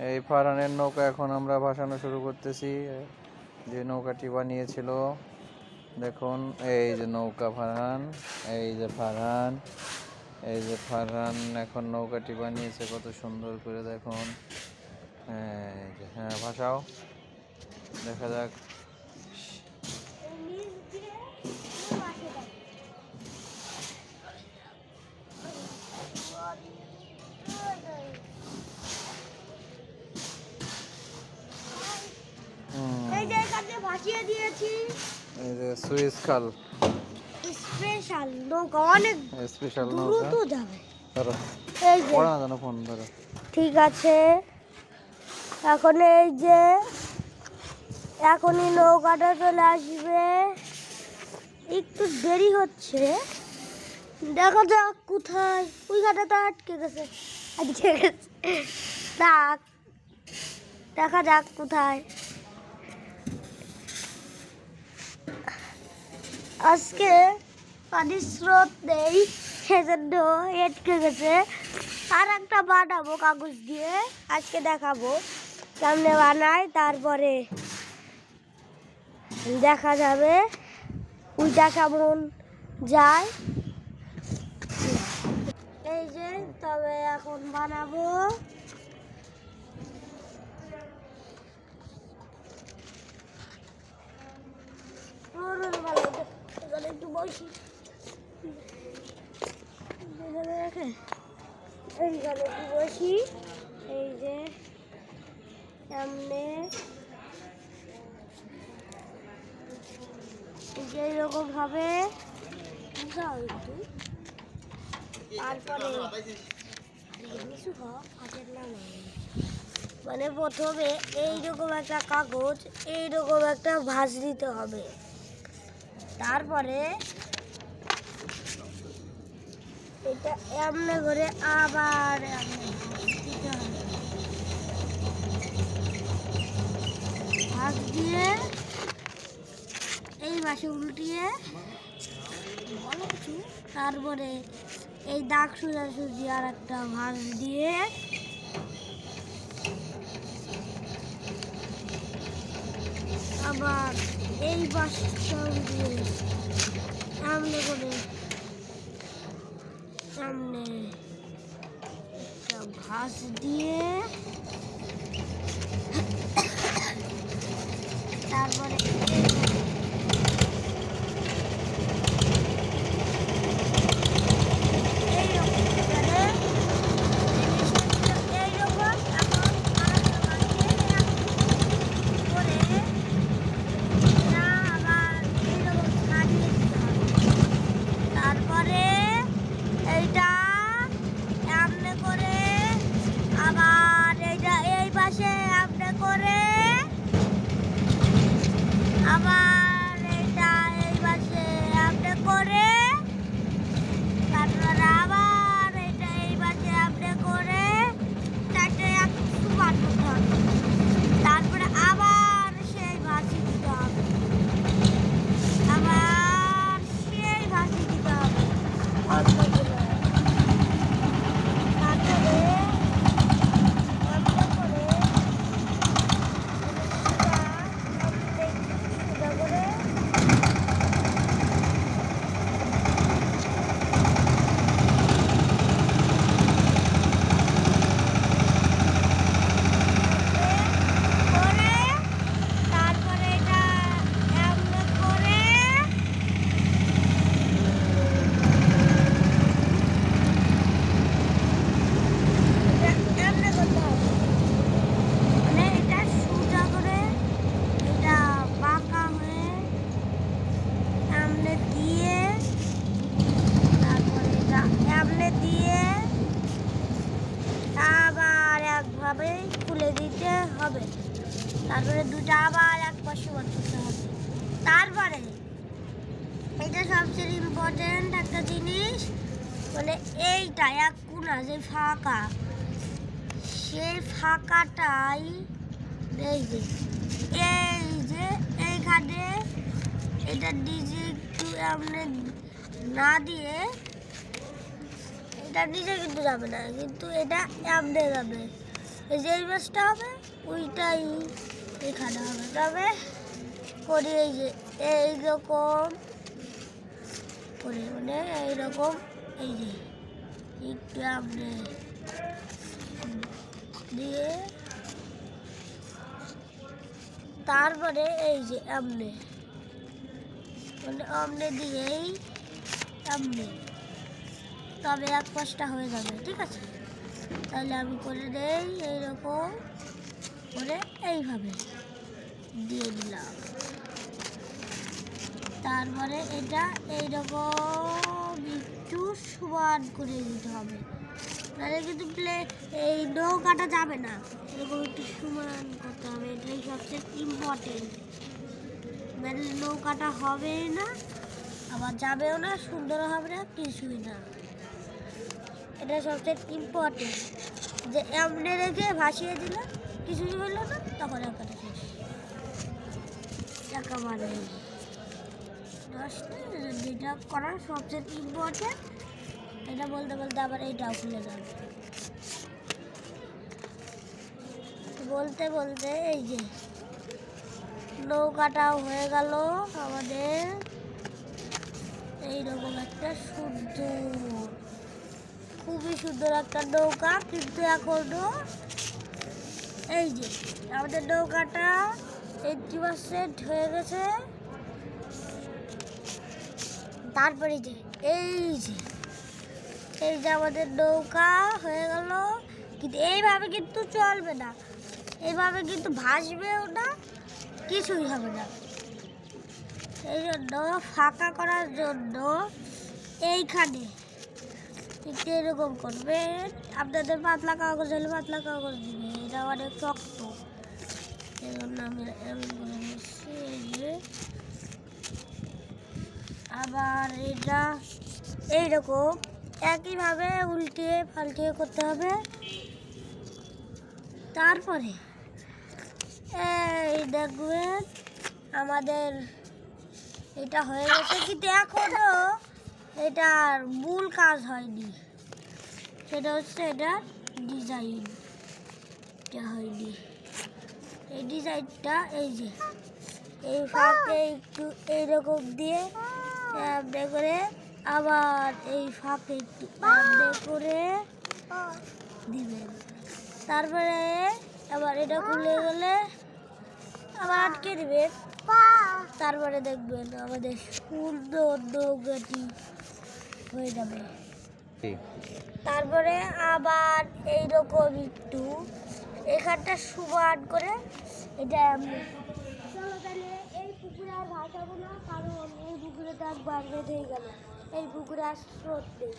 এই ফারহানের নৌকা এখন আমরা ভাসানো শুরু করতেছি। যে নৌকাটি বানিয়েছিল দেখুন, এই যে নৌকা ফারহান, এই যে ফারহান, এই যে ফারহান এখন নৌকাটি বানিয়েছে কত সুন্দর করে দেখুন। হ্যাঁ, ভাসাও, দেখা যাক। ভাসিয়ে দিয়েছি। এই যে সুইস খাল, স্পেশাল নৌকা, অনেক স্পেশাল দ্রুত নৌকা। যাবে। ধরো, এই যে পড়া না জানো, ফোন ধরো। ঠিক আছে, এখন এই যে এখনই নৌকাটা চলে আসবে, একটু দেরি হচ্ছে, দেখা যাক কোথায়। ওই ঘাটে তো আটকে গেছে, থাক, দেখা যাক কোথায়। আজকে পানির স্রোত নেই, সেজন্য আটকে গেছে। আর একটা বানাবো কাগজ দিয়ে, আজকে দেখাবো সামনে বানাই, তারপরে দেখা যাবে ওইটা কেমন যায়। এই যে তবে এখন বানাবো। একটু বসি, এইখানে একটু বসি। এই যে সামনে এইরকম ভাবে, তারপরে মানে প্রথমে এইরকম একটা কাগজ, এইরকম একটা ভাঁজ দিতে হবে, তারপরে এটা এমনি করে আবার দিতে হবে, ভাঁজ দিয়ে এই পাশে উল্টিয়ে, তারপরে এই দাগ সোজাসুজি আর একটা ভাঁজ দিয়ে আবার এই পাশে দিয়ে সামনে করে সামনে একটা ভাঁজ দিয়ে তারপরে আবার এটা এই পাশে আপনি করে, তারপরে আবার এটা এই পাশে আপনি করে, চারটে একটু বার করতে হবে, তারপরে আবার সেই ভাঁজি দিতে হবে, আবার সেই ভাঁজি দিতে হবে, খুলে দিতে হবে, তারপরে দুটো আবার এক পাশে করতে হবে। তারপরে এটা সবচেয়ে ইম্পর্টেন্ট একটা জিনিস, মানে এইটা এক কোণা যে ফাঁকা, সেই ফাঁকাটাই এই যে এইখানে এটা ডিজে একটু এমনি না দিয়ে এটা নিচে কিন্তু যাবে না, কিন্তু এটা এমনি যাবে। এই যে এই মাছটা হবে ওইটাই এখানে হবে। তবে করি এই যে এইরকম করে, মানে এইরকম, এই যে একটু এমনি দিয়ে তারপরে এই যে এমনি, মানে এমনি দিয়েই এমনি, তবে এক পাশটা হয়ে যাবে। ঠিক আছে, তাহলে আমি করে দেই এইরকম করে, এইভাবে দিয়ে দিলাম। তারপরে এটা এইরকম একটু সমান করে দিতে হবে, তাহলে কিন্তু এই নৌকাটা যাবে না। এরকম একটু সমান করতে হবে, এটাই সবচেয়ে ইম্পর্টেন্ট। মানে নৌকাটা হবে না, আবার যাবেও না, সুন্দর হবে না, কিছুই না। এটা সবচেয়ে ইম্পর্টেন্ট, যে এমনি রেখে ভাসিয়ে দিলে কিছুই হলো না, তখন একাটা শেষ একেবারে। যেটা করার সবচেয়ে ইম্পর্টেন্ট, এটা বলতে বলতে আবার এইটাও খুলে যাবে। বলতে বলতে এই যে নৌকাটাও হয়ে গেল আমাদের এইরকম একটা সুন্দর, খুবই সুন্দর একটা নৌকা। কিন্তু এখনো এই যে আমাদের নৌকাটা 80% হয়ে গেছে। তারপরে যে এই যে আমাদের নৌকা হয়ে গেল, কিন্তু এইভাবে কিন্তু চলবে না, এইভাবে কিন্তু ভাসবেও না, কিছুই হবে না। এই জন্য ফাঁকা করার জন্য এইখানে একটু এরকম করবেন। আপনাদের পাতলা কাগজ হলে পাতলা কাগজ দিবে, এটা অনেক শক্ত, এই জন্য আমি এমন করে নিচ্ছি। এই যে আবার এটা এইরকম একইভাবে উল্টিয়ে পাল্টিয়ে করতে হবে। তারপরে এই দেখবেন আমাদের এটা হয়ে গেছে, কিন্তু এখনো এটার মূল কাজ হয়নি। সেটা হচ্ছে এটার ডিজাইন হয়নি। এই ডিজাইনটা এই যে এই ফাঁকে একটু এইরকম দিয়ে এমনি করে, আবার এই ফাঁকে একটু এমনি করে দিবেন। তারপরে আবার এটা খুলে গেলে আবার আটকে দিবেন। তারপরে দেখবেন আমাদের সুন্দর নৌকাটি হয়ে যাবে। তারপরে আবার এইরকম একটু এখানটা সমান করে এটা এমনি। চলো তাহলে এই পুকুরে আর ভাসাবো না, কারণ এই পুকুরে তো একবার বেঁধেই গেল, এই পুকুরে আর স্রোত নেই।